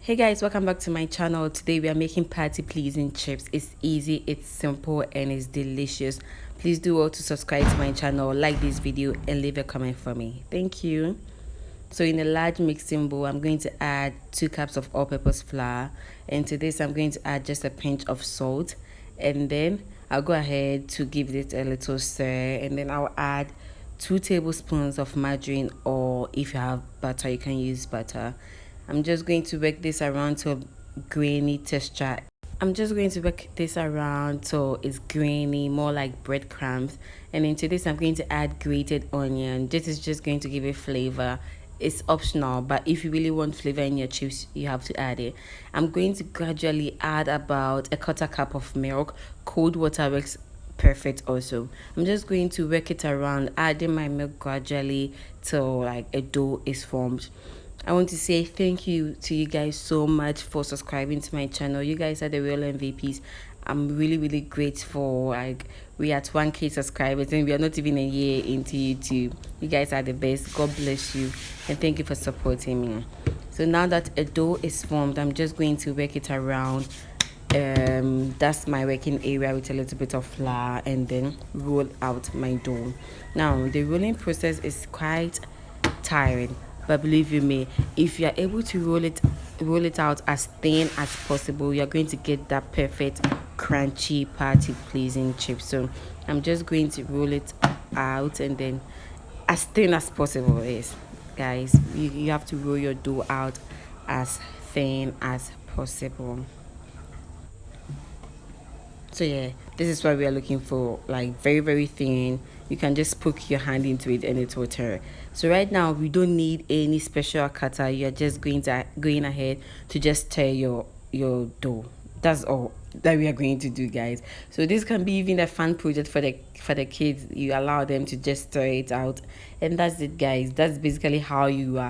Hey guys, welcome back to my channel. Today we are making party pleasing chips. It's easy, it's simple, and it's delicious. Please do all to subscribe to my channel, like this video, and leave a comment for me. Thank you. So in a large mixing bowl, I'm going to add 2 cups of all-purpose flour, and to this I'm going to add just a pinch of salt, and then I'll go ahead to give it a little stir, and then I'll add 2 tablespoons of margarine, or if you have butter you can use butter. I'm just going to work this around to a grainy texture. I'm just going to work this around so it's grainy, more like breadcrumbs. And into this, I'm going to add grated onion. This is just going to give it flavor. It's optional, but if you really want flavor in your chips, you have to add it. I'm going to gradually add about a quarter cup of milk. Cold water works perfect also. I'm just going to work it around, adding my milk gradually till like a dough is formed. I want to say thank you to you guys so much for subscribing to my channel. You guys are the real MVPs. I'm really grateful. Like, we are at 1K subscribers and we are not even a year into YouTube. You guys are the best. God bless you, and thank you for supporting me. So now that a dough is formed, I'm just going to work it around. That's my working area with a little bit of flour, and then roll out my dough. Now the rolling process is quite tiring, but believe you me, if you are able to roll it out as thin as possible, you're going to get that perfect crunchy party pleasing chip. So I'm just going to roll it out, and then as thin as possible. Is guys, you have to roll your dough out as thin as possible. So yeah, this is what we are looking for, like very thin. You can just poke your hand into it and it will turn. So right now we don't need any special cutter. You're just going ahead to just stir your dough. That's all that we are going to do, guys. So this can be even a fun project for the kids. You allow them to just stir it out, and that's it, guys. That's basically how you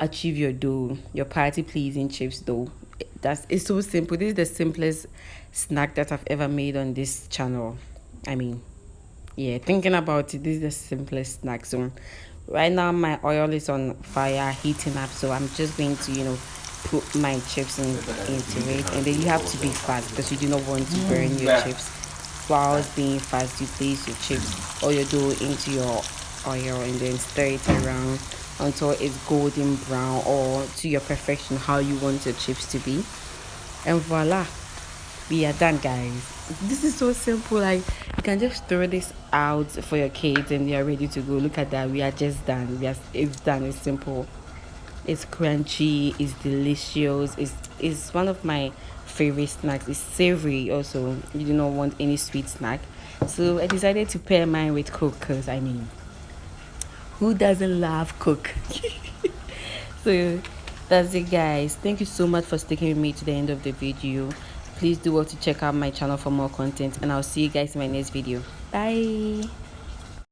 achieve your dough, your party pleasing chips dough. It's so simple. This is the simplest snack that I've ever made on this channel. I mean, yeah, thinking about it, this is the simplest snack. So right now my oil is on fire, heating up, so I'm just going to put my chips into it, and then you have to be fast because you do not want to burn your chips. Whilst being fast, you place your chips or your dough into your oil, and then stir it around until it's golden brown, or to your perfection, how you want your chips to be. And voila, we are done, guys. This is so simple. Like, you can just throw this out for your kids and they are ready to go. Look at that, we are just done. It's done. It's simple, it's crunchy, it's delicious. It's one of my favorite snacks. It's savory also. You do not want any sweet snack, so I decided to pair mine with Coke, because I mean, who doesn't love Coke? So that's it, guys. Thank you so much for sticking with me to the end of the video. Please do want to check out my channel for more content, and I'll see you guys in my next video. Bye.